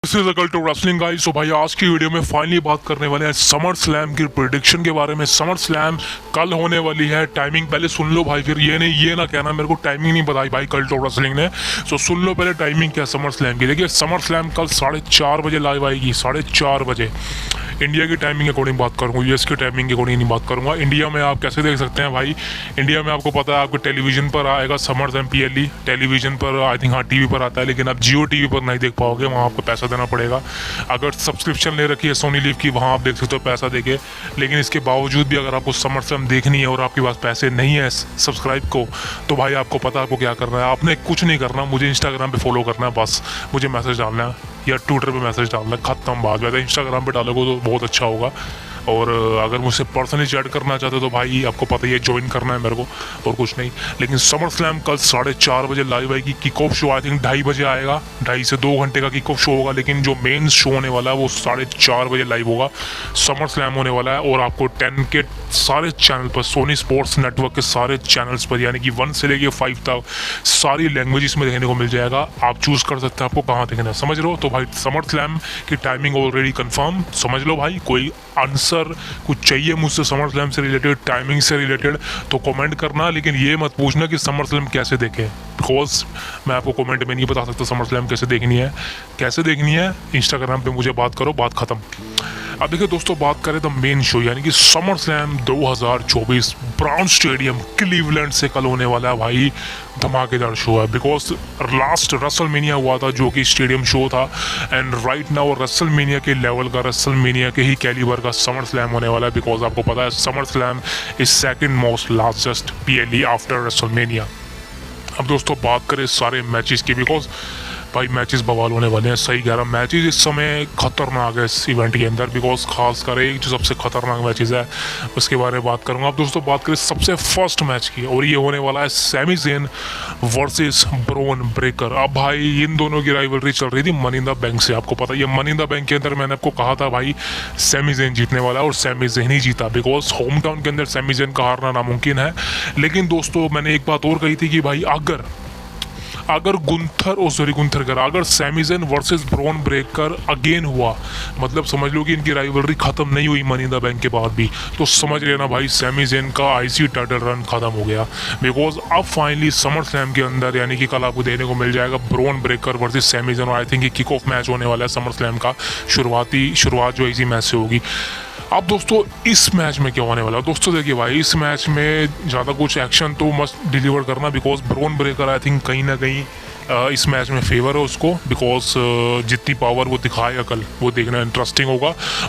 This is अकल to wrestling guys. तो भाई आज की वीडियो में फाइनली बात करने वाले हैं समर स्लैम की प्रेडिक्शन के बारे में। समर स्लैम कल होने वाली है। टाइमिंग पहले सुन लो भाई, फिर ये ना कहना मेरे को टाइमिंग नहीं बताई भाई कल टू रेसलिंग ने। तो सुन लो पहले टाइमिंग क्या समर स्लैम की। देखिए समर स्लैम कल 4:30 बजे लाइव आएगी, 4:30 बजे इंडिया की टाइमिंग के अकॉर्डिंग बात करूँगा, यूएस की टाइमिंग के अकॉर्डिंग नहीं बात करूँगा। इंडिया में आप कैसे देख सकते हैं भाई, इंडिया में आपको पता है आपको टेलीविजन पर आएगा समर स्लैम PLE, टेलीविजन पर आई थिंक हाँ टीवी पर आता है, लेकिन आप जियो टीवी पर नहीं देख पाओगे, वहाँ आपको पैसा देना पड़ेगा। अगर सब्सक्रिप्शन ले रखी है सोनी लिव की, वहाँ आप देख सकते हो पैसा देके। लेकिन इसके बावजूद भी अगर आपको समर स्लैम देखनी है और आपके पास पैसे नहीं है सब्सक्राइब को, तो भाई आपको पता है आपको क्या करना है। आपने कुछ नहीं करना, मुझे इंस्टाग्राम पे फॉलो करना है, बस मुझे मैसेज डालना है या ट्विटर पे मैसेज डालना है, खत्म बात। वैसे इंस्टाग्राम पे डालोगे तो बहुत अच्छा होगा। और अगर मुझसे पर्सनली चैट करना चाहते हो तो भाई आपको पता ही है, ज्वाइन करना है मेरे को और कुछ नहीं। लेकिन समर स्लैम कल 4:30 बजे लाइव आएगी। Kick off show I think 2:30 बजे आएगा, 2:30 से 2 घंटे का किक ऑफ शो होगा। लेकिन जो मेन शो होने वाला है वो 4:30 बजे लाइव होगा। समर स्लैम होने वाला है और आपको 10 के सारे चैनल पर, सोनी स्पोर्ट्स नेटवर्क के सारे चैनल्स पर, यानी कि 1 से लेके 5 तक सारी लैंग्वेजेस में देखने को मिल जाएगा। आप चूज़ कर सकते हैं आपको कहाँ देखना है, समझ लो। तो भाई समर स्लैम की टाइमिंग ऑलरेडी कंफर्म, समझ लो भाई। कोई आंसर कुछ चाहिए मुझसे समर स्लैम से रिलेटेड, टाइमिंग से रिलेटेड, तो कमेंट करना। लेकिन ये मत पूछना कि समर स्लैम कैसे देखें, बिकॉज मैं आपको कमेंट में नहीं बता सकता समर स्लैम कैसे देखनी है। कैसे देखनी है इंस्टाग्राम पे मुझे बात करो, बात खत्म। अब देखिए दोस्तों, बात करें तो मेन शो यानी कि summer slam 2024 brown stadium Cleveland से कल होने वाला है भाई। धमाकेदार शो है, बिकॉज लास्ट रेसलमेनिया हुआ था जो कि स्टेडियम शो था, एंड राइट नाउ रेसलमेनिया के लेवल का, रेसलमेनिया के ही कैलिबर का समर स्लैम होने वाला है। बिकॉज आपको पता है summer slam is second most largest PLE after WrestleMania. अब दोस्तों बात करें सारे मैचेस की, बिकॉज भाई मैचेस बवाल होने वाले हैं। सही कह रहा, मैचेस इस समय खतरनाक है इस इवेंट के अंदर, बिकॉज खासकर एक जो सबसे खतरनाक मैचेस है उसके बारे में बात करूंगा। अब दोस्तों बात करें सबसे फर्स्ट मैच की, और ये होने वाला है Sami Zayn versus Bron Breakker. अब भाई इन दोनों की राइवलरी चल रही थी मनी इन द बैंक से। आपको पता है मनी इन द बैंक के अंदर मैंने आपको कहा था भाई सैमी ज़ेन जीतने वाला है, और सैमी ज़ेन ही जीता, बिकॉज होम टाउन के अंदर सैमी ज़ेन का हारना नामुमकिन है। लेकिन दोस्तों मैंने एक बात और कही थी कि भाई अगर अगर Sami Zayn versus Bron Breakker again हुआ, मतलब समझ लो कि इनकी राइवलरी खत्म नहीं हुई मनी इन द बैंक के बाद भी, तो समझ लेना भाई सैमी ज़ेन का IC टाइटल रन खत्म हो गया। बिकॉज अब फाइनली समर स्लैम के अंदर यानी कि कल आपको देखने को मिल जाएगा Bron Breakker versus Sami Zayn, और आई थिंक ये किक ऑफ मैच होने वाला है समर स्लैम का। शुरुआत जो इसी मैच से होगी। अब दोस्तों इस मैच में क्या होने वाला है, दोस्तों देखिए भाई इस मैच में ज़्यादा कुछ एक्शन तो मस्ट डिलीवर करना, because Bron Breakker I think कहीं ना कहीं इस मैच में फेवर है उसको, बिकॉज जितनी पावर वो दिखाएगा कल वो देखना इंटरेस्टिंग होगा।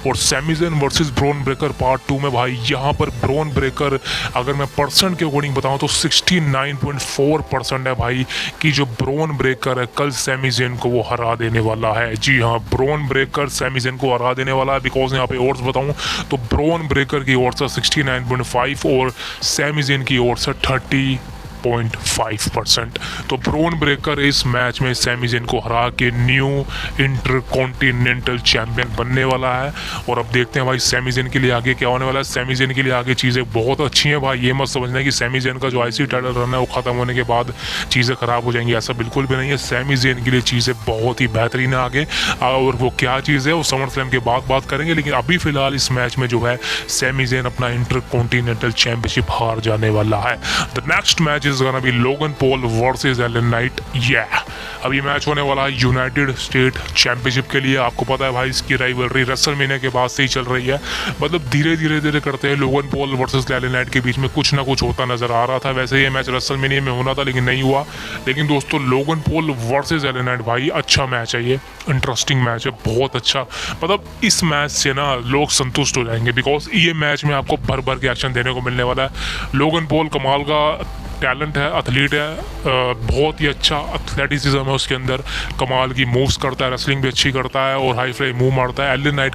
और Sami Zayn versus Bron Breakker part 2 में भाई यहाँ पर ब्रॉन ब्रेकर, अगर मैं परसेंट के अकॉर्डिंग बताऊँ तो 69.4% है भाई कि जो ब्रॉन ब्रेकर है कल सैमी ज़ेन को वो हरा देने वाला है। जी हाँ, ब्रॉन ब्रेकर सैमी ज़ेन को हरा देने वाला है। बिकॉज यहाँ पे ओड्स बताऊँ तो ब्रॉन ब्रेकर की ओर से 69.5 और सैमी ज़ेन की ओर से 30.5%। तो ब्रॉन ब्रेकर इस मैच में सैमी ज़ेन को हरा के न्यू इंटरकॉन्टिनेंटल चैंपियन बनने वाला है। और अब देखते हैं भाई सैमी ज़ेन के लिए आगे क्या होने वाला है। सैमी ज़ेन के लिए आगे चीज़ें बहुत अच्छी हैं भाई, ये मत समझना कि सैमी ज़ेन का जो IC टाइटल रन है वो ख़त्म होने के बाद चीज़ें ख़राब हो जाएंगी, ऐसा बिल्कुल भी नहीं है। सैमी ज़ेन के लिए चीज़ें बहुत ही बेहतरीन है आगे, और वो क्या चीज़ है वो समर स्लैम के बाद बात करेंगे। लेकिन अभी फ़िलहाल इस मैच में जो है सैमी ज़ेन अपना इंटरकॉन्टिनेंटल चैंपियनशिप हार जाने वाला है। The next match is gonna be Logan Paul versus LA night. अब ये मैच होने वाला है यूनाइटेड स्टेट चैंपियनशिप के लिए। आपको पता है भाई इसकी राइवलरी रेसलमेनिया के बाद से ही चल रही है, मतलब धीरे करते हैं Logan Paul versus LA night के बीच में कुछ ना कुछ होता नजर आ रहा था। वैसे ये मैच रेसलमेनिया में होना था लेकिन नहीं हुआ। लेकिन दोस्तों Logan Paul versus LA night भाई अच्छा मैच है, ये इंटरेस्टिंग मैच है, बहुत अच्छा। मतलब इस मैच से ना लोग संतुष्ट हो जाएंगे, बिकॉज ये मैच में आपको भर के एक्शन देने को मिलने वाला है। लोगन पॉल कमाल का टैलेंट है, एथलीट है, बहुत ही अच्छा एथलेटिसिज्म है उसके अंदर, कमाल की मूव्स करता है, रेसलिंग भी अच्छी करता है और हाई फ्लाई मूव मारता है। LA नाइट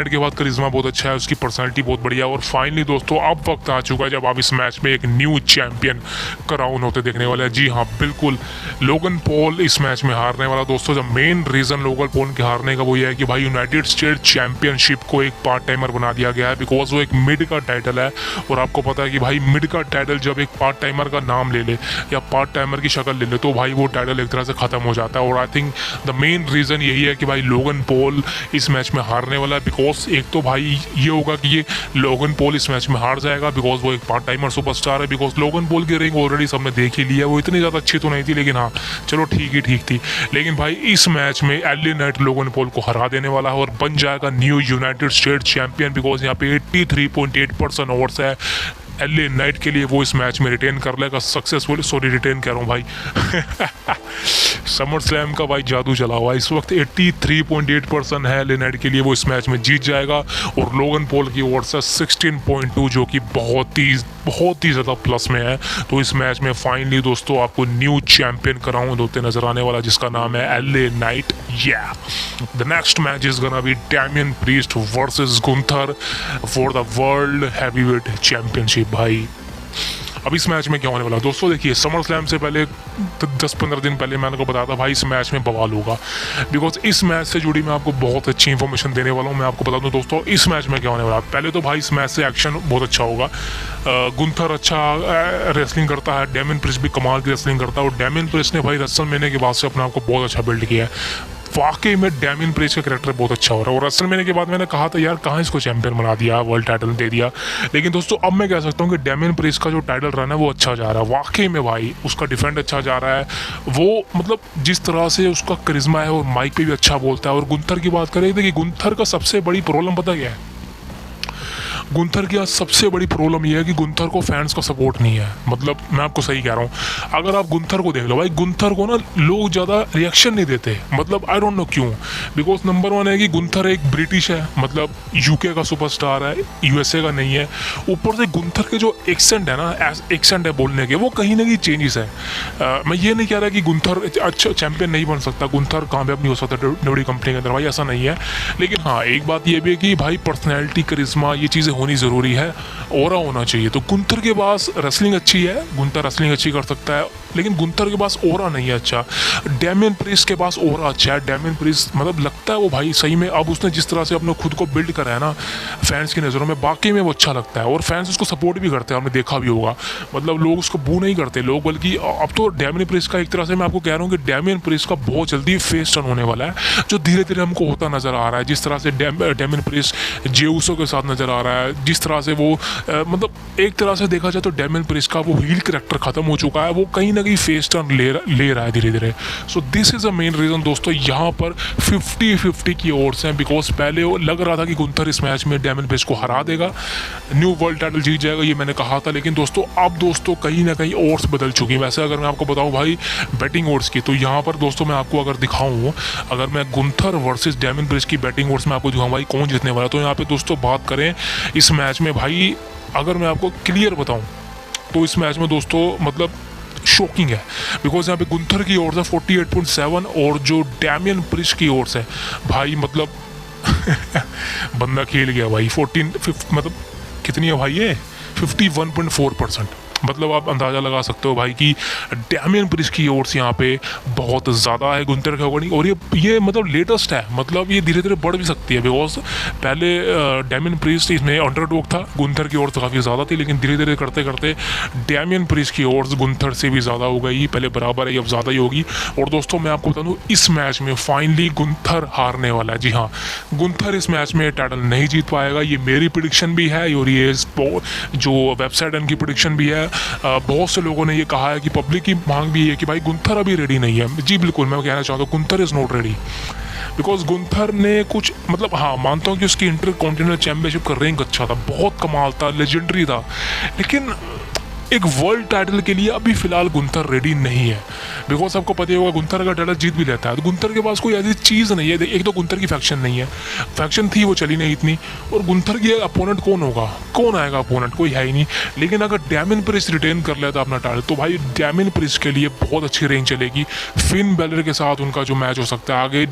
के बाद करिश्मा बहुत अच्छा है, उसकी पर्सनैलिटी बहुत बढ़िया है। और फाइनली दोस्तों अब वक्त आ चुका है जब आप इस मैच में एक न्यू चैंपियन क्राउन होते देखने वाले हैं। जी हाँ बिल्कुल, लोगन पॉल इस मैच में हारने वाला। दोस्तों जब मेन रीज़न लोगन पॉल के हारने का वो ये है कि भाई यूनाइटेड स्टेट चैंपियनशिप को एक पार्ट टाइमर बना दिया गया है, बिकॉज वो एक मिड का टाइटल है। और आपको पता है कि भाई मिड का टाइटल जब एक पार्ट टाइमर का नाम ले ले या पार्ट टाइमर की शक्ल ले ले तो भाई वो टाइटल एक तरह से ख़त्म हो जाता है। और I think the main reason यही है कि भाई लोगन पॉल इस मैच में हारने वाला है। बिकॉज एक तो भाई ये होगा कि ये लोगन पॉल इस मैच में हार जाएगा बिकॉज वो एक पार्ट टाइमर सुपरस्टार है। बिकॉज लोगन पॉल की रिंग ऑलरेडी सबने देख ही लिया, वो इतनी ज़्यादा अच्छी तो नहीं थी लेकिन हाँ चलो ठीक थी। लेकिन भाई इस मैच में एलए नाइट लोगन पॉल को हरा देने वाला है और बन जाएगा new United states champion. Because यहाँ पे 83.8% ओवर्स है एलए नाइट के लिए, वो इस मैच में रिटेन कर लेगा सक्सेसफुली। सॉरी रिटेन कह रहा हूँ भाई समर स्लैम का भाई जादू चला हुआ है इस वक्त। 83.8% है एलए नाइट के लिए, वो इस मैच में जीत जाएगा। और लोगन पॉल की ओर से 16.2 जो कि बहुत ही ज़्यादा प्लस में है। तो इस मैच में फाइनली दोस्तों आपको न्यू चैंपियन कराऊँ होते नजर आने वाला जिसका नाम है एलए नाइट। या the next match is gonna B Damian priest versus Gunther for the world heavyweight championship. भाई अब इस मैच में क्या होने वाला दोस्तों, देखिए समर स्लैम से पहले 10-15 दिन पहले मैंने को बताया था भाई इस मैच में बवाल होगा। बिकॉज इस मैच से जुड़ी मैं आपको बहुत अच्छी इंफॉर्मेशन देने वाला हूँ। मैं आपको बता दूँ दोस्तों इस मैच में क्या होने वाला। पहले तो भाई इस मैच से एक्शन बहुत अच्छा होगा। गुंथर अच्छा रेसलिंग करता है, डैमियन प्रीस्ट भी कमाल की रेसलिंग करता है। और डैमियन प्रीस्ट ने भाई रेसलमेनिया के बाद से अपने आप को बहुत अच्छा बिल्ड किया है। वाकई में डैमियन प्रीस्ट का कैरेक्टर बहुत अच्छा हो रहा है। और रेसलमेनिया के बाद मैंने कहा था यार कहाँ इसको चैंपियन बना दिया, वर्ल्ड टाइटल दे दिया। लेकिन दोस्तों अब मैं कह सकता हूँ कि डैमियन प्रीस्ट का जो टाइटल रन है वो अच्छा जा रहा है। वाकई में भाई उसका डिफेंड अच्छा जा रहा है। वो मतलब जिस तरह से उसका करिश्मा है और माइक पे भी अच्छा बोलता है। और गुंथर की बात करें देखिए गुंथर का सबसे बड़ी प्रॉब्लम पता क्या है, गुंथर की आज सबसे बड़ी प्रॉब्लम यह है कि गुंथर को फैंस का सपोर्ट नहीं है। मतलब मैं आपको सही कह रहा हूँ, अगर आप गुंथर को देख लो भाई गुंथर को ना लोग ज़्यादा रिएक्शन नहीं देते। मतलब आई डोंट नो क्यों। बिकॉज नंबर 1 है कि गुंथर एक ब्रिटिश है, मतलब यूके का सुपरस्टार है, यूएसए का नहीं है। ऊपर से गुंथर के जो एक्सेंट है ना, एक्सेंट है बोलने के, वो कहीं ना कहीं चेंजेस है। मैं ये नहीं कह रहा कि गुंथर अच्छा चैंपियन नहीं बन सकता, गुंथर कामयाब नहीं हो सकता बड़ी कंपनी के अंदर, भाई ऐसा नहीं है। लेकिन हाँ एक बात ये भी है कि भाई पर्सनैलिटी करिश्मा ये चीज़ें होनी ज़रूरी है, ओरा होना चाहिए। तो गुंथर के पास रेसलिंग अच्छी है, गुंथर रेसलिंग अच्छी कर सकता है, लेकिन गुंथर के पास ओरा नहीं है अच्छा। डैमियन प्रीस्ट के पास ओरा अच्छा है। डैमियन प्रीस्ट मतलब लगता है वो भाई सही में अब उसने जिस तरह से अपने खुद को बिल्ड करा है ना फैंस की नज़रों में, बाकी में वो अच्छा लगता है। और फैंस उसको सपोर्ट भी करते हैं, आपने देखा भी होगा। मतलब लोग उसको बू नहीं करते लोग, बल्कि अब तो डैमियन प्रीस्ट का एक तरह से मैं आपको कह रहा हूँ कि डैमियन प्रीस्ट का बहुत जल्दी फेस टर्न होने वाला है, जो धीरे धीरे हमको होता नज़र आ रहा है। जिस तरह से डैमियन प्रीस्ट जे उसो के साथ नज़र आ रहा है, जिस तरह से वो मतलब एक तरह से देखा जाए तो डैमियन प्रीस्ट का वो हील कैरेक्टर खत्म हो चुका है, वो कहीं ना कहीं फेस टर्न ले रहा है धीरे धीरे। So this is a main reason दोस्तों, यहाँ पर 50-50 की ओर्स हैं। बिकॉज पहले लग रहा था कि गुंथर इस मैच में डैमियन प्रीस्ट को हरा देगा, न्यू वर्ल्ड टाइटल जीत जाएगा, ये मैंने कहा था। लेकिन दोस्तों अब दोस्तों कहीं ना कहीं ओर्स बदल चुकी हैं। वैसे अगर मैं आपको बताऊँ भाई बैटिंग ओर्स की, तो यहाँ पर दोस्तों मैं आपको अगर दिखाऊँ, अगर मैं गुंथर वर्सेस डैमियन प्रीस्ट की बैटिंग ओर्स में आपको दिखाऊँ भाई कौन जीतने वाला, तो यहाँ पे दोस्तों बात करें इस मैच में भाई, अगर मैं आपको क्लियर बताऊं तो इस मैच में दोस्तों मतलब शॉकिंग है। बिकॉज यहाँ पे गुंथर की ओर से 48.7 और जो डैमियन प्रीस्ट की ओर से भाई मतलब बंदा खेल गया भाई। 14 मतलब कितनी है भाई ये 51.4%। मतलब आप अंदाज़ा लगा सकते हो भाई कि डैमियन प्रीस्ट की ओर से यहाँ पे बहुत ज़्यादा है गुंथर के अकॉर्डिंग। और ये मतलब लेटेस्ट है, मतलब ये धीरे धीरे बढ़ भी सकती है। बिकॉज पहले डैमियन प्रीस्ट इसमें अंडरडॉग था, गुंथर की ओर से काफ़ी ज़्यादा थी, लेकिन धीरे धीरे करते करते डैमियन प्रीस्ट की ओर गुंथर से भी ज़्यादा हो गई। पहले बराबर है, अब ज़्यादा ही होगी। और दोस्तों मैं आपको बता दूँ इस मैच में फाइनली गुंथर हारने वाला है। जी हाँ, गुंथर इस मैच में टाइटल नहीं जीत पाएगा, ये मेरी प्रेडिक्शन भी है और ये जो वेबसाइट है उनकी प्रेडिक्शन भी है। बहुत से लोगों ने ये कहा है कि पब्लिक की मांग भी है कि भाई गुंथर अभी रेडी नहीं है। जी बिल्कुल, मैं कहना चाहता हूँ Gunther is not ready. Because Gunther ने कुछ मतलब हाँ मानता हूँ कि उसकी इंटर कॉन्टिनेंटल चैंपियनशिप का रैंक अच्छा था, बहुत कमाल था, लेजेंडरी था, लेकिन एक वर्ल्ड टाइटल के लिए अभी फिलहाल गुंथर रेडी नहीं है। बिकॉज आपको पता ही होगा गुंथर अगर टाइटल जीत भी लेता है तो गुंथर के पास कोई ऐसी चीज़ नहीं है। एक तो गुंथर की फैक्शन नहीं है, फैक्शन थी वो चली नहीं इतनी। और गुंथर की अपोनेंट कौन होगा, कौन आएगा अपोनेंट, कोई है ही नहीं। लेकिन अगर डैमियन प्रीस्ट रिटेन कर लेता अपना टाइटल तो भाई डैमियन प्रीस्ट के लिए बहुत अच्छी रेंज चलेगी। फिन बैलर के साथ उनका जो मैच हो सकता है, आगे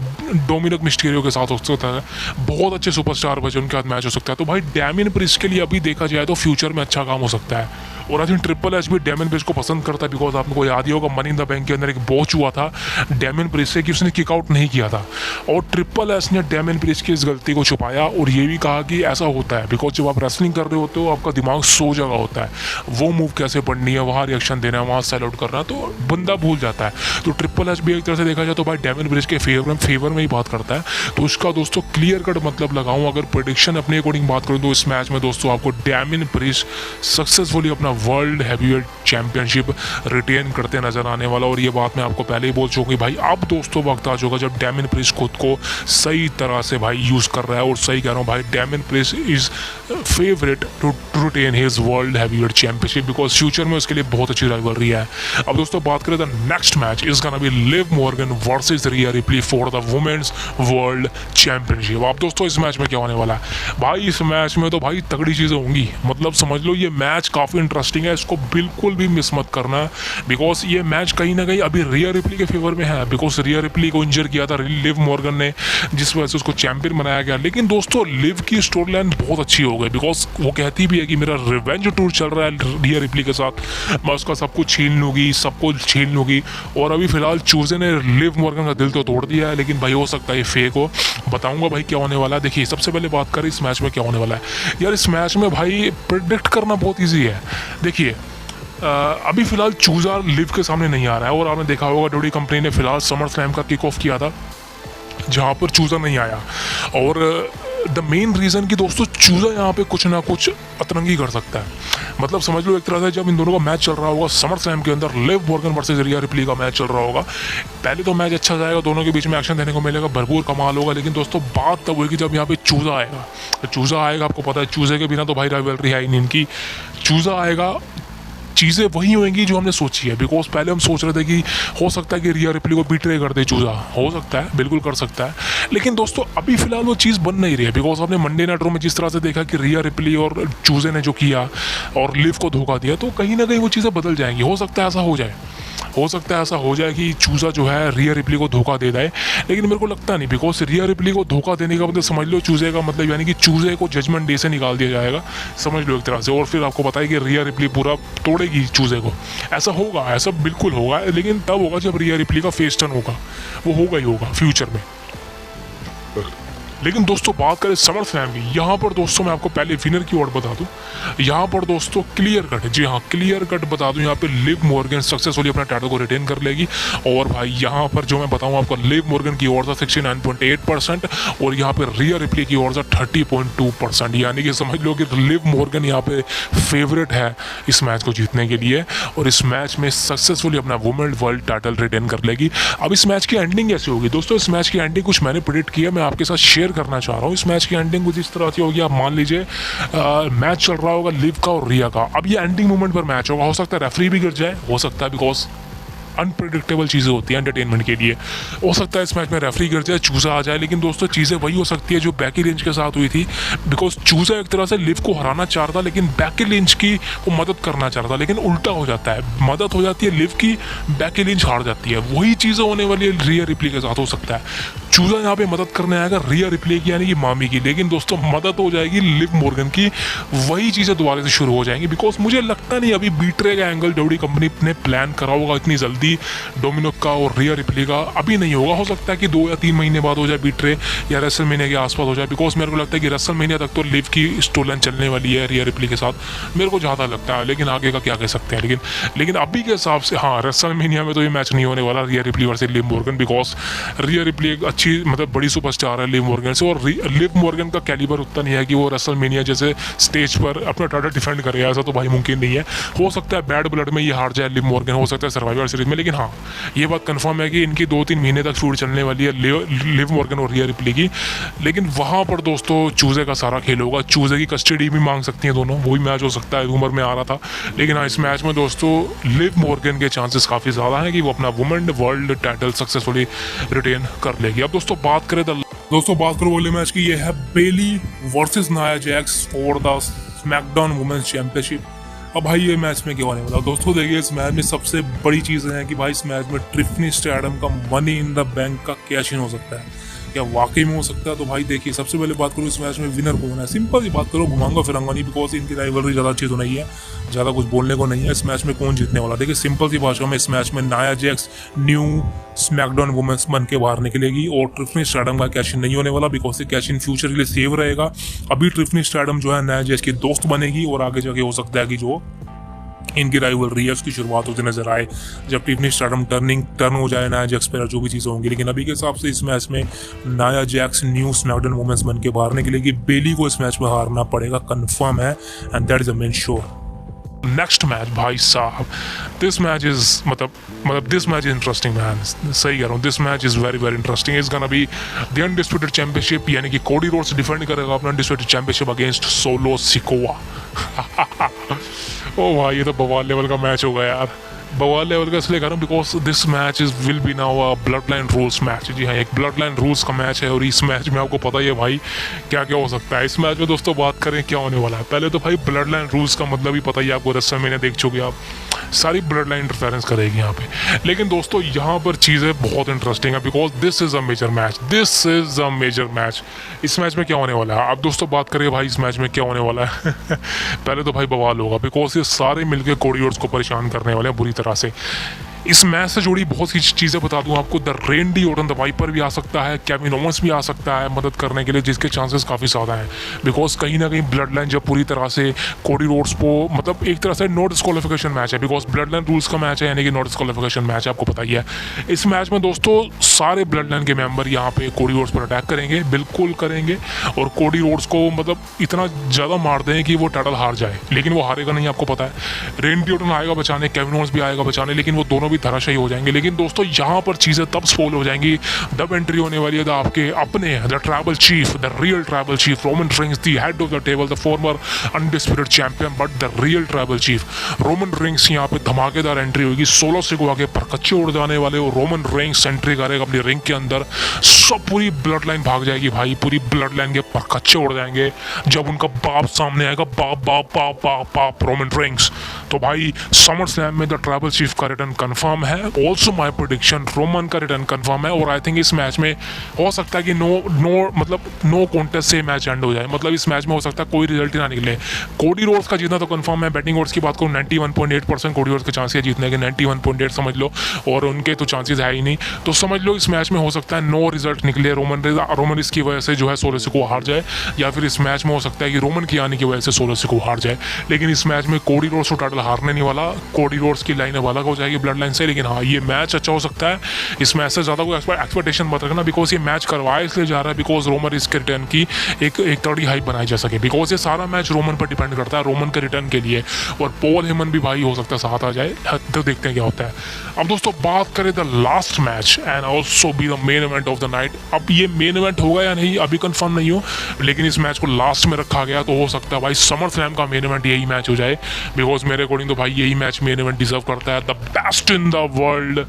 डोमिनिक मिस्टीरियो के साथ हो सकता है, बहुत अच्छे सुपरस्टार बचे उनके साथ मैच हो सकता है। तो भाई डैमियन प्रीस्ट के लिए अभी देखा जाए तो फ्यूचर में अच्छा काम हो सकता है। और आई थिंक ट्रिपल एच भी डैमियन प्रिस्ट को पसंद करता है, बिकॉज आपको याद ही होगा मनी इन द बैंक के अंदर एक बॉच हुआ था डैमियन प्रिस्ट से कि उसने किक आउट नहीं किया था, और ट्रिपल एच ने डैमियन प्रिस्ट की इस गलती को छुपाया और ये भी कहा कि ऐसा होता है, बिकॉज जब आप रेसलिंग कर रहे होते हो आपका दिमाग 100 जगह होता है, वो मूव कैसे पढ़नी है, वहाँ रिएक्शन देना है, वहाँ सेल आउट करना है, तो बंदा भूल जाता है। तो ट्रिपल एच भी एक तरह से देखा जाए तो भाई डैमियन प्रिस्ट के फेवर में ही बात करता है। तो उसका दोस्तों क्लियर कट मतलब लगाऊं, अगर प्रेडिक्शन अपने अकॉर्डिंग बात करूं तो इस मैच में दोस्तों आपको डैमियन प्रिस्ट सक्सेसफुली अपना वर्ल्ड हैवीवेट चैंपियनशिप रिटेन करते नजर आने वाला। और ये बात मैं आपको पहले ही बोल चुका हूँ भाई अब दोस्तों वक्त आ चुका जब डैमियन प्रिस्ट खुद को सही तरह से भाई यूज़ कर रहा है, और सही कह रहा हूँ भाई Damian Priest is favourite to retain his world heavyweight championship, because future में उसके लिए बहुत अच्छी राइवलरी है। अब दोस्तों बात करें the next match is gonna be Liv Morgan versus Rhea Ripley for the women's world championship. अब दोस्तों इस मैच में क्या होने वाला है भाई, इस मैच में तो भाई तगड़ी चीज़ें होंगी, मतलब समझ लो ये मैच काफ़ी इंटरेस्टिंग है, इसको बिल्कुल भी मिस मत करना, बिकॉज ये मैच कहीं ना कहीं अभी रिया रिप्ली के फेवर में है, बिकॉज रिया रिप्ली को इंजर किया था लिव मॉर्गन ने, जिस वजह से उसको चैंपियन बनाया गया। लेकिन दोस्तों लिव की स्टोरी लाइन बहुत अच्छी हो गई, बिकॉज वो कहती भी है कि मेरा रिवेंज टूर चल रहा है रिया रिप्ली के साथ, मैं उसका सब कुछ छीन लूँगी, सब कुछ छीन लूँगी। और अभी फिलहाल चूजे ने लिव मॉर्गन का दिल तो तोड़ दिया है, लेकिन भाई हो सकता है ये फेक हो। बताऊंगा भाई क्या होने वाला है। देखिए सबसे पहले बात करें इस मैच में क्या होने वाला है यार, इस मैच में भाई प्रेडिक्ट करना बहुत ईजी है। देखिए अभी फिलहाल चूजा लिव के सामने नहीं आ रहा है, और आपने देखा होगा डब्ल्यूडब्ल्यूई कंपनी ने फिलहाल समर स्लैम का किक ऑफ किया था जहाँ पर चूजा नहीं आया, और द मेन रीज़न कि दोस्तों चूजा यहाँ पे कुछ ना कुछ अतरंगी कर सकता है। मतलब समझ लो एक तरह से जब इन दोनों का मैच चल रहा होगा समर स्लैम के अंदर, live Morgan versus Rhea replay का मैच चल रहा होगा, पहले तो मैच अच्छा जाएगा, दोनों के बीच में एक्शन देने को मिलेगा, भरपूर कमाल होगा। लेकिन दोस्तों बात तब होगी जब यहाँ पे चूजा आएगा। तो चूजा आएगा, आपको पता है चूजे के बिना तो भाई राइवलरी है ही नहीं इनकी। चूजा आएगा, चीज़ें वही होंगी जो हमने सोची है, बिकॉज पहले हम सोच रहे थे कि हो सकता है कि रिया रिप्ली को बीट्रे कर दे चूजा, हो सकता है, बिल्कुल कर सकता है। लेकिन दोस्तों अभी फिलहाल वो चीज़ बन नहीं रही है, बिकॉज आपने मंडे नाइट रॉ में जिस तरह से देखा कि रिया रिप्ली और चूजे ने जो किया और लिव को धोखा दिया, तो कहीं ना कहीं वो चीज़ें बदल जाएंगी। हो सकता है ऐसा हो जाए, हो सकता है ऐसा हो जाए कि चूजा जो है रिया रिप्ली को धोखा दे दे, लेकिन मेरे को लगता नहीं, बिकॉज रिया रिप्ली को धोखा देने का मतलब समझ लो चूजे का मतलब यानी कि चूजे को जजमेंट डे से निकाल दिया जाएगा, समझ लो एक तरह से। और फिर आपको पता है कि रिया रिप्ली पूरा तोड़ेगी चूजे को, ऐसा होगा, ऐसा बिल्कुल होगा, लेकिन तब होगा जब रिया रिप्ली का फेस टर्न होगा, वो होगा ही होगा फ्यूचर में। लेकिन दोस्तों बात करें समर स्लैम की, यहाँ पर दोस्तों मैं आपको पहले विनर की ओर बता दूँ, यहाँ पर दोस्तों क्लियर कट है, जी हाँ क्लियर कट बता दूँ, यहाँ पे लिव मॉर्गन सक्सेसफुली अपना टाइटल को रिटेन कर लेगी। और भाई यहाँ पर जो मैं बताऊँ आपको, लिव मॉर्गन की ओर से 69.8% और यहाँ पे रिया रिप्ली की ओर से 30.2%, यानी कि समझ लो कि लिव मॉर्गन यहाँ पे फेवरेट है इस मैच को जीतने के लिए, और इस मैच में सक्सेसफुली अपना वुमेन वर्ल्ड टाइटल रिटेन कर लेगी। अब इस मैच की एंडिंग कैसे होगी दोस्तों, इस मैच की एंडिंग कुछ मैंने प्रेडिक्ट किया, मैं आपके साथ शेयर करना चाह रहा हूँ। इस मैच की एंडिंग कुछ इस तरह की होगी, आप मान लीजिए मैच चल रहा होगा लिव का और रिया का, अब ये एंडिंग मोमेंट पर मैच होगा, हो सकता है रेफरी भी गिर जाए, हो सकता है, बिकॉज अनप्रेडिक्टेबल चीज़ें होती हैं एंटरटेनमेंट के लिए, हो सकता है इस मैच में रेफरी गिर जाए, चूजा आ जाए। लेकिन दोस्तों चीज़ें वही हो सकती है जो बैकी लिंच के साथ हुई थी, बिकॉज चूजा एक तरह से लिव को हराना चाह रहा था, लेकिन बैकी लिंच की वो मदद करना चाह रहा था, लेकिन उल्टा हो जाता है, मदद हो जाती है लिव की, बैकी लिंच हार जाती है। वही चीज़ें होने वाली है रिया रिप्ली के साथ, हो सकता है चूजा यहाँ पे मदद करने आएगा रिया रिप्ली की यानी कि मामी की, लेकिन दोस्तों मदद हो जाएगी लिव मॉर्गन की, वही चीज़ें दोबारा से शुरू हो जाएंगी। बिकॉज मुझे लगता नहीं अभी बीट्रे का एंगल डब्ल्यूडब्ल्यूई कंपनी ने प्लान करा होगा इतनी जल्दी डोमिनिक का और रिया रिप्ली का, अभी नहीं होगा, हो सकता है कि 2 या 3 महीने बाद हो जाए बीट्रे, या रेसलमेनिया के आसपास हो जाए, बिकॉज मेरे को लगता है कि रेसलमेनिया तक तो लिव की स्टोरी लाइन चलने वाली है रिया रिप्ली के साथ, मेरे को ज़्यादा लगता है, लेकिन आगे का क्या कह सकते हैं। लेकिन अभी के हिसाब से हाँ रेसलमेनिया में तो ये मैच नहीं होने वाला रिया replay versus Liv Morgan, because Riya replay एक अच्छी मतलब बड़ी सुपरस्टार है लिव मॉर्गन से, और लिव मॉर्गन का कैलिबर उतना नहीं है कि वो रेसलमेनिया जैसे स्टेज पर अपना टाइटल डिफेंड करे, ऐसा तो भाई मुमकिन नहीं है। हो सकता है बैड ब्लड में ये हार जाए लिव मॉर्गन, हो सकता है सर्वाइवर सीरीज में, लेकिन हाँ ये बात कंफर्म है कि इनकी 2-3 महीने तक फीड चलने वाली है लिव मॉर्गन और रिया रिप्ली की। लेकिन वहाँ पर दोस्तों चूजे का सारा खेल होगा, चूजे की कस्टडी भी मांग सकती हैं दोनों, वही मैच हो सकता है, रूमर में आ रहा था। लेकिन हाँ इस मैच में दोस्तों लिव मॉर्गन के चांसेस काफ़ी ज़्यादा हैं कि वो अपना women world title successfully retain कर लेगी। अब दोस्तों बात करें बात करो अगले मैच की, ये है Bayley versus Nia Jax for the SmackDown women's championship. अब भाई ये मैच में क्या होने वाला दोस्तों, देखिए इस मैच में सबसे बड़ी चीज़ है कि भाई इस मैच में ट्रिफनी स्ट्रैटम का मनी इन द बैंक का कैश इन हो सकता है। क्या वाकई में हो सकता है? तो भाई देखिए, सबसे पहले बात करूँ इस मैच में विनर कौन है। सिंपल सी बात करो, घुमाऊंगा फिराऊंगा नहीं, बिकॉज इनकी राइवलरी ज़्यादा अच्छी तो नहीं है, ज़्यादा कुछ बोलने को नहीं है। इस मैच में कौन जीतने वाला, देखिए सिंपल सी भाषा में इस मैच में Nia Jax new SmackDown women's बन के बाहर निकलेगी और ट्रिफनी स्टैडम का कैश इन नहीं होने वाला, बिकॉज ये कैश इन फ्यूचर के लिए सेव रहेगा। अभी ट्रिफनी स्टैडम जो है नाया जैक्स की दोस्त बनेगी और आगे जाके हो सकता है कि जो इनकी राइवलरी है उसकी शुरुआत होती नजर आए जब टिफनी स्टार्डम टर्न हो जाए नाया जैक्स पर, जो भी चीज़ें होंगी। लेकिन अभी के हिसाब से इस मैच में Nia Jax new SmackDown women's बन के बाहर निकलेगी। बेली को इस मैच में हारना पड़ेगा, कंफर्म है, and that is a man sure. Next match भाई साहब, दिस मैच इज मतलब this match is interesting man, सही कह रहा हूँ, this match is very very interesting. Is gonna be the undisputed championship, यानी कि कोडी रोड्स डिफेंड करेगा अपना undisputed championship against Solo Sikoa. ओ भाई, ये तो बवाल लेवल का मैच होगा यार, बवाल लेवल का इसलिए कह रहा हूँ because this match is will be now a bloodline rules match. जी हाँ, एक ब्लड लाइन रूल्स का मैच है और इस मैच में आपको पता ही है भाई क्या क्या हो सकता है। इस मैच में दोस्तों बात करें क्या होने वाला है, पहले तो भाई ब्लड लाइन रूल्स का मतलब ही पता ही आपको, रस्म मैंने देख चुके आप, सारी ब्लड लाइन इंटरफेरेंस करेगी यहाँ पे। लेकिन दोस्तों यहाँ पर चीज़ें बहुत इंटरेस्टिंग है, because this is a major match, this is a major match. इस मैच में क्या होने वाला है, आप दोस्तों बात करिए भाई इस मैच में क्या होने वाला है। पहले तो भाई बवाल होगा, बिकॉज ये सारे मिलकर कोडी रोड्स को परेशान करने वाले हैं बुरी तरह से। इस मैच से जुड़ी बहुत सी चीज़ें बता दूं आपको, the Randy Orton the Viper भी आ सकता है, केविन ओवेंस भी आ सकता है मदद करने के लिए, जिसके चांसेस काफ़ी ज़्यादा हैं, बिकॉज कहीं ना कहीं ब्लड लाइन जब पूरी तरह से कोडी रोड्स को, मतलब एक तरह से नो डिस्क्वालिफिकेशन मैच है, बिकॉज ब्लड लाइन रूल्स का मैच है, यानी कि नो डिस्क्वालिफिकेशन मैच है, आपको पता ही है। इस मैच में दोस्तों सारे ब्लड लाइन के मेंबर यहाँ पे कोडी रोड्स पर अटैक करेंगे, बिल्कुल करेंगे, और कोडी रोड्स को मतलब इतना ज़्यादा मार दें कि वो टाइटल हार जाए, लेकिन वो हारेगा नहीं, आपको पता है। रेंडी ओर्टन आएगा बचाने, केविन ओवेंस भी आएगा बचाने, लेकिन वो दोनों धराशायी हो जाएंगे। लेकिन दोस्तों यहाँ पर चीजें तब स्पॉइल हो जाएंगी जब एंट्री होने वाली है आपके अपने the tribal chief, the real tribal chief Roman rings, the head of the table, the former undisputed champion but the real tribal chief Roman rings. यहाँ पे धमाकेदार एंट्री होगी, 16 से को आगे परकच्चे उड़ जाने वाले और रोमन रिंग्स एंट्री करेगा अपनी रिंग के अंदर, सब पूरी ब्लड लाइन भाग जाएगी भाई, पूरी ब्लड लाइन के परकच्चे उड़ जाएंगे जब उनका बाप सामने आएगा, बाप बाप बाप बाप बाप रोमन रिंग्स। तो भाई समर स्लैम में द ट्राइबल चीफ का रिटर्न कंफर्म है, ऑल्सो माई प्रेडिक्शन रोमन का रिटर्न कंफर्म है, और आई थिंक इस मैच में हो सकता है कि नो कॉन्टेस्ट से मैच एंड हो जाए, मतलब इस मैच में हो सकता है कोई रिजल्ट ही ना निकले। कोडी रोड्स का जीतना तो कंफर्म है, बैटिंग ओड्स की बात करूँ 91.8% कोडी रोड्स के चांसेस जीतने के, 91.8 समझ लो, और उनके तो चांसेस है ही नहीं, तो समझ लो इस मैच में हो सकता है नो रिजल्ट निकले, रोमन इसकी वजह से जो है सोलो सिको हार जाए, या फिर इस मैच में हो सकता है कि रोमन की आने की वजह से सोलो सिको हार जाए। लेकिन इस मैच में कोडी रोड्स को टाइटल हारने नहीं वाला, कोडी रोड्स की लाइन अलग हो जाएगी ब्लड लाइन से। लेकिन हाँ, ये मैच अच्छा हो सकता है, इस मैच से ज़्यादा कोई एक्सपेक्टेशन मत रखना, बिकॉज ये मैच करवाया इसलिए जा रहा है बिकॉज रोमन इसके रिटर्न की एक तगड़ी हाइप बनाई जा सके, बिकॉज ये सारा मैच रोमन पर डिपेंड करता है, रोमन के रिटर्न के लिए, और पॉल हेमन भी भाई हो सकता है साथ आ जाए, तो देखते हैं क्या होता है। अब दोस्तों बात करें the last match and also be the main event of the night. अब ये मेन इवेंट होगा या नहीं अभी कंफर्म नहीं हो, लेकिन इस मैच को लास्ट में रखा गया, तो हो सकता है भाई समर स्लैम का मेन इवेंट यही मैच हो जाए, बिकॉज मेरे अकॉर्डिंग तो भाई यही मैच मेन इवेंट डिजर्व करता है। The best in the world,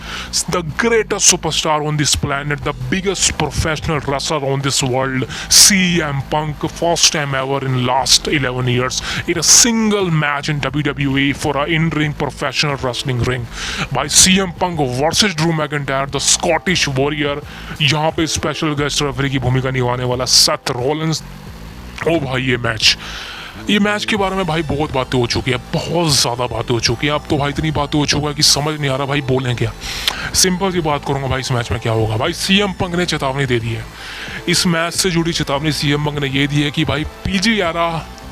the greatest superstar on this planet, the biggest professional wrestler on this world, CM Punk, first time ever in last 11 years in a single match in WWE for a in-ring professional wrestling ring by CM Punk versus Drew McIntyre, the Scottish Warrior। यहाँ पे special guest referee की भूमिका निभाने वाला Seth Rollins. ओ भाई ये match के बारे में भाई बहुत बातें हो चुकी है, बहुत ज़्यादा बातें हो चुकी है, अब तो भाई इतनी बातें हो चुका है कि समझ नहीं आ रहा भाई बोलें क्या। सिंपल सी बात करूंगा भाई, इस मैच में क्या होगा भाई, CM Punk ने चेतावनी दे दी है, इस मैच से जुड़ी चेतावनी CM Punk ने ये दी है कि भाई PG यारा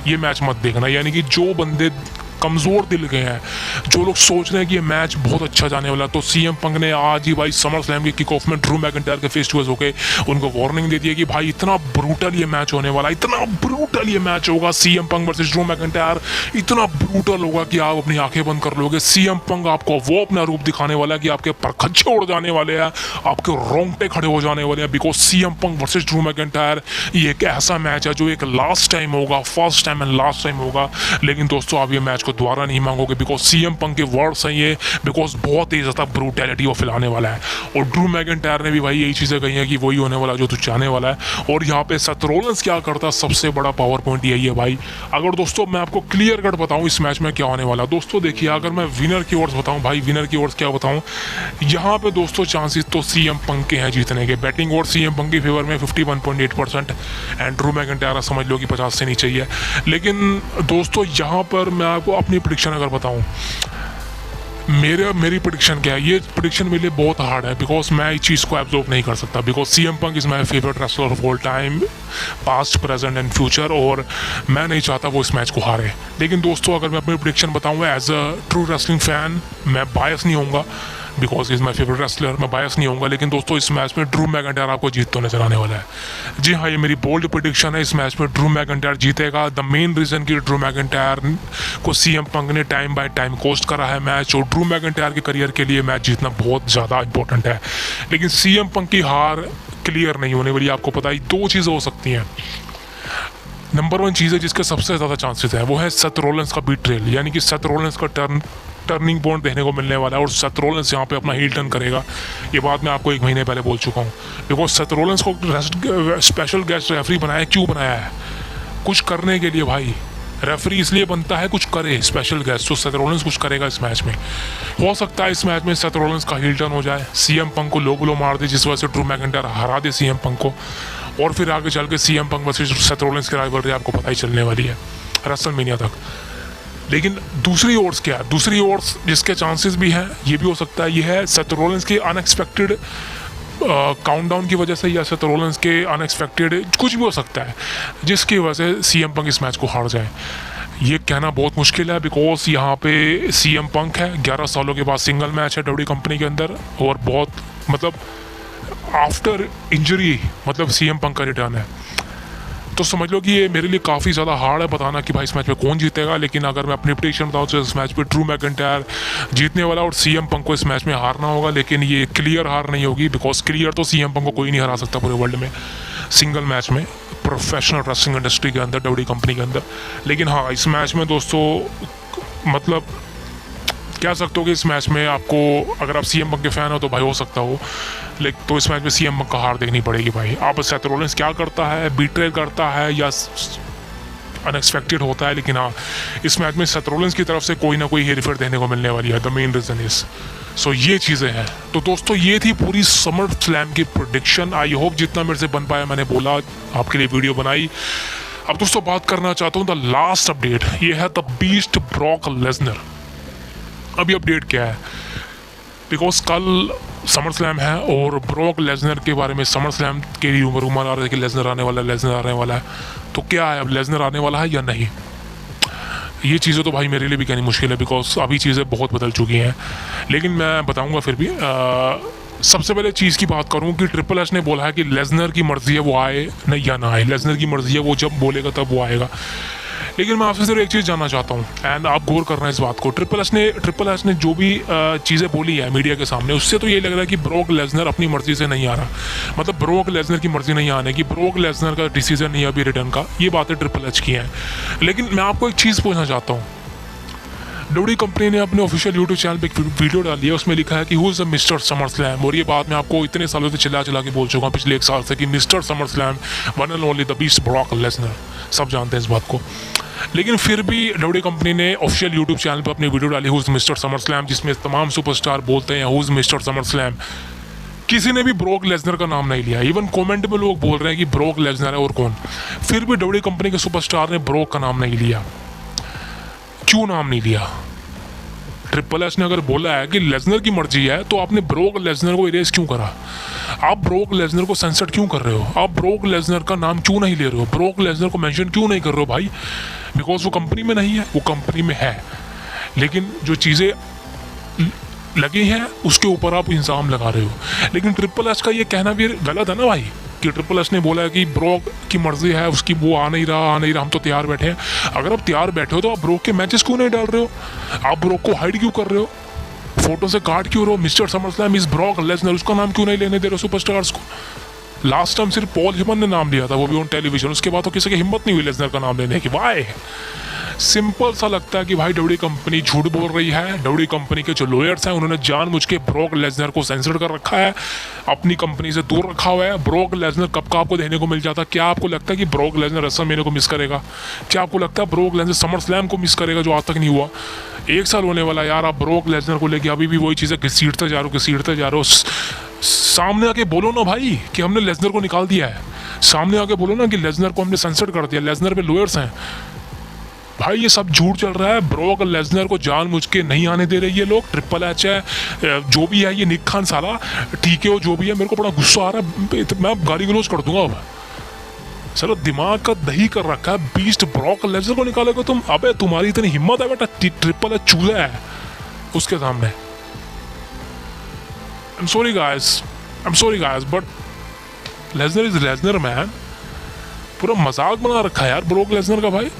ये मैच मत देखना, यानी कि जो बंदे कमज़ोर दिल के हैं, जो लोग सोच रहे हैं कि ये मैच बहुत अच्छा जाने वाला, तो CM Punk ने आज ही भाई समर स्लैम के किक ऑफ में ड्रू मैकिंटायर के फेस टू फेस होकर उनको वार्निंग दे दी है कि भाई इतना ब्रूटल ये मैच होने वाला, इतना ब्रूटल ये मैच होगा, CM Punk versus Drew McIntyre इतना ब्रूटल होगा कि आप अपनी आंखें बंद कर लोगे। CM Punk आपको वो अपना रूप दिखाने वाला है कि आपके परखच्चे उड़ जाने वाले हैं, आपके रोंगटे खड़े हो जाने वाले हैं, because CM Punk versus Drew McIntyre ये एक ऐसा मैच है जो एक लास्ट टाइम होगा, first time and last time होगा। लेकिन दोस्तों आप ये मैच को दोबारा नहीं मांगोगे, बिकॉज सीएम पंक के वर्ड्स हैं ये, बिकॉज बहुत ही ज़्यादा ब्रूटैलिटी वो फैलाने वाला है। और ड्रू मैकिंटायर ने भी भाई यही चीज़ें कही हैं कि वही होने वाला जो तू चाहने वाला है। और यहाँ पे सेथ रॉलिंस क्या करता है, सबसे बड़ा पावर पॉइंट यही है भाई। अगर दोस्तों मैं आपको क्लियर कट बताऊँ इस मैच में क्या होने वाला, दोस्तों देखिए, अगर मैं विनर की ओर बताऊँ भाई, विनर की ओर क्या बताऊँ, यहाँ पे दोस्तों चांसेस तो सीएम पंक के हैं जीतने के। बैटिंग और सीएम पंक की फेवर में 51.8% एंड ड्रू मैकिंटायर समझ लो कि 50 से नीचे ही है। लेकिन दोस्तों यहाँ पर मैं आपको अपनी प्रेडिक्शन अगर बताऊँ, मेरी प्रेडिक्शन क्या है, ये प्रेडिक्शन मेरे लिए बहुत हार्ड है, बिकॉज मैं इस चीज़ को एब्जॉर्ब नहीं कर सकता, because CM Punk is my favourite wrestler of all time, past present and future, और मैं नहीं चाहता वो इस मैच को हारे। लेकिन दोस्तों अगर मैं अपनी प्रेडिक्शन बताऊँ as a true wrestling fan, मैं बायस नहीं होऊंगा, because is my favourite wrestler, मैं बायस नहीं होऊंगा। लेकिन दोस्तों इस मैच में ड्रू मैकिंटायर आपको जीतते नजर आने वाला है। जी हाँ, ये मेरी बोल्ड प्रेडिक्शन है, इस मैच में ड्रू मैकिंटायर जीतेगा। द मेन रीज़न कि ड्रू मैकिंटायर को सीएम पंक ने टाइम बाय टाइम कोस्ट करा है मैच, और ड्रू मैकिंटायर के करियर के लिए मैच जीतना बहुत ज़्यादा इंपॉर्टेंट है। लेकिन सीएम पंक की हार क्लियर नहीं होने वाली, आपको पता ही। दो चीज़ें हो सकती हैं। नंबर 1 चीज़ है जिसके सबसे ज़्यादा चांसेस है, वो है सेथ रॉलिंस का बीट्रेल, यानी कि सेथ रॉलिंस का टर्निंग पॉइंट देखने को मिलने वाला है, और सेथ रॉलिंस यहाँ पे अपना हील टर्न करेगा। ये बात मैं आपको 1 महीने पहले बोल चुका हूँ, बिकॉज सेथ रॉलिंस को स्पेशल गेस्ट रेफरी बनाया, क्यों बनाया है? कुछ करने के लिए भाई। रेफरी इसलिए बनता है कुछ करे, स्पेशल गेस्ट, तो सेथ रॉलिंस कुछ करेगा इस मैच में। हो सकता है इस मैच में सेथ रॉलिंस का हील टर्न हो जाए, सीएम पंक को लो ब्लो मार दे, जिस वजह से ड्रू मैकिंटायर हरा दे सीएम पंक को, और फिर आगे चल के CM Punk versus Seth Rollins की राइवलरी आपको पता ही चलने वाली है रेसलमेनिया तक। लेकिन दूसरी ओर क्या है, दूसरी ओर जिसके चांसेस भी हैं, ये भी हो सकता है, ये है सेथ रॉलिंस के अनएक्सपेक्टेड काउंटडाउन की वजह से, या सेथ रॉलिंस के अनएक्सपेक्टेड कुछ भी हो सकता है जिसकी वजह से सीएम पंक इस मैच को हार जाए। ये कहना बहुत मुश्किल है, बिकॉज यहाँ पे सीएम पंक है, 11 सालों के बाद सिंगल मैच है डब्ल्यू कंपनी के अंदर, और बहुत मतलब आफ्टर इंजरी मतलब सीएम पंक का रिटर्न है। तो समझ लो कि ये मेरे लिए काफ़ी ज़्यादा हार्ड है बताना कि भाई इस मैच में कौन जीतेगा। लेकिन अगर मैं अपनी प्रेडिक्शन बताऊँ तो इस मैच पे ड्रू मैकिंटायर जीतने वाला, और सीएम पंक को इस मैच में हारना होगा। लेकिन ये क्लियर हार नहीं होगी, बिकॉज क्लियर तो सीएम पंक को कोई नहीं हरा सकता पूरे वर्ल्ड में सिंगल मैच में, प्रोफेशनल रेसलिंग इंडस्ट्री के अंदर, डब्ल्यू कंपनी के अंदर। लेकिन हाँ, इस मैच में दोस्तों मतलब कह सकते हो कि इस मैच में आपको, अगर आप सीएम पंक के फैन हो तो भाई हो सकता हो, लेकिन तो इस मैच में सीएम पंक का हार देखनी पड़ेगी भाई। आप सेथ रॉलिंस क्या करता है, बीट्रेल करता है या अनएक्सपेक्टेड होता है, लेकिन हाँ इस मैच में सेथ रॉलिंस की तरफ से कोई ना कोई हेरफेर देखने को मिलने वाली है। The main reason is so ये चीज़ें हैं। तो दोस्तों ये थी पूरी समर स्लैम की प्रेडिक्शन। आई होप जितना मेरे से बन पाया मैंने बोला, आपके लिए वीडियो बनाई। अब दोस्तों बात करना चाहता हूँ द लास्ट अपडेट, ये है द बीस्ट ब्रॉक लेसनर। अभी अपडेट क्या है, बिकॉज कल समर स्लैम है और ब्रॉक लेसनर के बारे में समर स्लैम के लिए रूमर आ रहे थे कि लेसनर आने वाला है, लेसनर आने वाला है। तो क्या है, अब लेसनर आने वाला है या नहीं, ये चीज़ें तो भाई मेरे लिए भी कहनी मुश्किल है, बिकॉज अभी चीज़ें बहुत बदल चुकी हैं। लेकिन मैं बताऊंगा फिर भी। सबसे पहले चीज़ की बात करूं कि ट्रिपल एच ने बोला है कि लेसनर की मर्ज़ी है वो आए नहीं या ना आए, लेसनर की मर्ज़ी है, वो जब बोलेगा तब वो आएगा। लेकिन मैं आपसे सिर्फ एक चीज़ जानना चाहता हूँ, एंड आप गौर करना इस बात को। ट्रिपल एच ने जो भी चीज़ें बोली है मीडिया के सामने, उससे तो ये लग रहा है कि ब्रॉक लेसनर अपनी मर्ज़ी से नहीं आ रहा, मतलब ब्रॉक लेसनर की मर्ज़ी नहीं आने की, ब्रॉक लेसनर का डिसीजन नहीं है अभी रिटर्न का, ये बातें ट्रिपल एच की हैं। लेकिन मैं आपको एक चीज़ पूछना चाहता हूँ, डब्ल्यू कंपनी ने अपने ऑफिशियल यूट्यूब चैनल पे एक वीडियो डाली है, उसमें लिखा है कि who is the mister summer slam. और ये बात मैं आपको इतने सालों से चिल्ला के बोल चुका हूँ, पिछले 1 साल से, कि mister summer slam one and only the beast Brock Lesnar, सब जानते हैं इस बात को। लेकिन फिर भी डब्ल्यू कंपनी ने ऑफिशियल यूट्यूब चैनल पर अपनी वीडियो डाली who is mister summer slam, जिसमें तमाम सुपरस्टार बोलते हैं who is mister summer slam. किसी ने भी ब्रॉक लेसनर का नाम नहीं लिया, इवन कमेंट में लोग बोल रहे हैं कि ब्रॉक लेसनर है और कौन। फिर भी डब्ल्यू कंपनी के सुपरस्टार ने ब्रॉक का नाम नहीं लिया, क्यों नाम नहीं लिया? ट्रिपल एच ने अगर बोला है कि लेसनर की मर्जी है, तो आपने ब्रॉक लेसनर को इरेज क्यों करा? आप ब्रॉक लेसनर को सेंसर क्यों कर रहे हो? आप ब्रॉक लेसनर का नाम क्यों नहीं ले रहे हो? ब्रॉक लेसनर को मेंशन क्यों नहीं कर रहे हो भाई? बिकॉज वो कंपनी में नहीं है, वो कंपनी में है, लेकिन जो चीज़ें लगी हैं उसके ऊपर आप इल्ज़ाम लगा रहे हो। लेकिन ट्रिपल एच का ये कहना भी गलत है ना भाई, कि ट्रिपल एच ने बोला है कि ब्रॉक की मर्जी है उसकी, वो आ नहीं रहा, हम तो तैयार बैठे हैं। अगर आप तैयार बैठे हो तो आप ब्रॉक के मैचेस क्यों नहीं डाल रहे हो? आप ब्रॉक को हाइड क्यों कर रहे हो? फोटो से काट क्यों रहे हो? Mister summer slam is Brock Lesnar, उसका नाम क्यों नहीं लेने दे रहे हो सुपरस्टार्स को? लास्ट टाइम सिर्फ पॉल हेमन ने नाम लिया था, वो भी ऑन टेलीविजन, उसके बाद तो किसी की हिम्मत नहीं हुई लेसनर का नाम लेने की। वाई? सिंपल सा लगता है कि भाई डब्ल्यू कंपनी झूठ बोल रही है। डब्ल्यू कंपनी के जो लॉयर्स हैं उन्होंने जानबूझ के ब्रॉक लेसनर को सेंसर कर रखा है, अपनी कंपनी से दूर रखा हुआ है। ब्रॉक लेसनर कब का आपको देखने को मिल जाता? क्या आपको लगता है कि ब्रॉक लेसनर रेसलमेनिया को मिस करेगा? क्या आपको लगता है ब्रॉक लेसनर समर स्लैम को मिस करेगा जो आज तक नहीं हुआ? 1 साल होने वाला यार, आप ब्रॉक लेसनर को लेके अभी भी वही चीज़ें घसीटते जा रहे हो। सामने आके बोलो ना भाई कि हमने लेसनर को निकाल दिया है, सामने आके बोलो ना कि लेसनर को हमने सेंसर कर दिया, लेसनर पे लॉयर्स हैं। भाई ये सब झूठ चल रहा है। ब्रॉक लेसनर को जानबूझ के नहीं आने दे रहे ये लोग। ट्रिपल एच है, जो भी है, ये निक खान साला, ठीक है वो जो भी है, मेरे को बड़ा गुस्सा आ रहा है, मैं गाली गलौज कर दूंगा अब। चलो दिमाग का दही कर रखा है, बीस्ट ब्रॉक लेसनर को निकालोगे तुम? अबे तुम्हारी इतनी हिम्मत है बेटा, ट्रिपल एच चूजा है उसके सामने। I'm sorry guys, but Lesnar is Lesnar man. पूरा मजाक बना रखा है यार ब्रॉक लेसनर का भाई।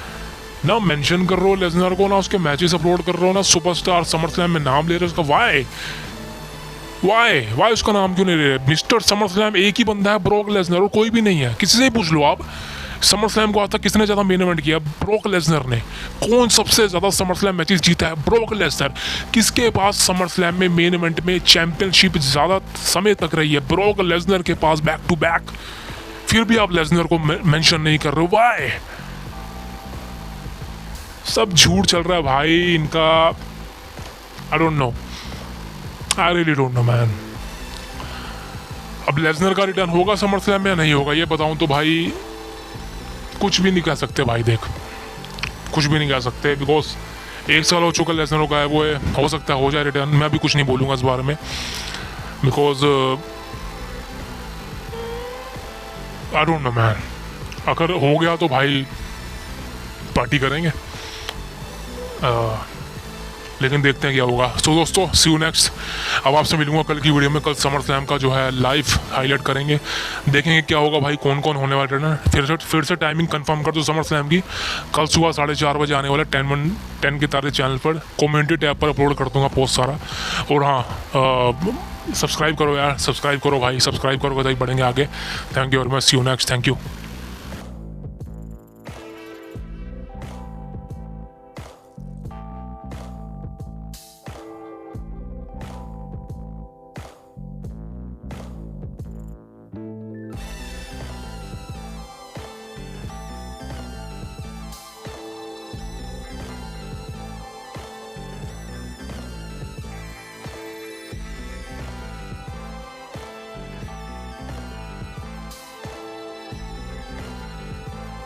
ना मेंशन कर रहे हो लेसनर को, ना उसके मैचेस अपलोड कर रहे हो, ना सुपरस्टार समर स्लैम में नाम ले रहे हो उसका। वाई उसका नाम क्यों नहीं ले रहे? मिस्टर समर स्लैम एक ही बंदा है, ब्रॉक लेसनर, और कोई भी नहीं है। किसी से ही पूछ लो आप, समर स्लैम को आज तक किसने ज़्यादा मेन इवेंट किया? ब्रॉक लेसनर ने। कौन सबसे ज़्यादा समर स्लैम मैचेस जीता है? Brock Lesnar. किसके पास समर स्लैम में मेन इवेंट में चैंपियनशिप ज़्यादा समय तक रही है? ब्रॉक लेसनर के पास, बैक टू बैक। फिर भी आप लेसनर को मेंशन नहीं कर रहे हो, वाई? सब झूठ चल रहा है भाई इनका। I really don't know man. अब लेसनर का रिटर्न होगा समर स्लैम में या नहीं होगा ये बताऊं तो भाई कुछ भी नहीं कह सकते भाई। देख, कुछ भी नहीं कह सकते, बिकॉज 1 साल हो चुका लेसनर का है, वो है, हो सकता है हो जाए रिटर्न। मैं भी कुछ नहीं बोलूँगा इस बारे में, because I don't know man. अगर हो गया तो भाई पार्टी करेंगे, लेकिन देखते हैं क्या होगा। तो दोस्तों, सी यू नेक्स्ट। अब आपसे मिलूंगा कल की वीडियो में। कल समर स्लैम का जो है लाइव हाईलाइट करेंगे, देखेंगे क्या होगा भाई, कौन कौन होने वाले ट्रेनर। फिर से टाइमिंग कंफर्म कर दो समर स्लैम की। कल सुबह 4:30 बजे आने वाला 10 के तारे चैनल पर, कम्युनिटी टैब पर अपलोड कर दूंगा पोस्ट सारा। और हाँ, सब्सक्राइब करो यार, सब्सक्राइब करो भाई, सब्सक्राइब करो, बताइए बढ़ेंगे आगे। Thank you very much, see you next, thank you.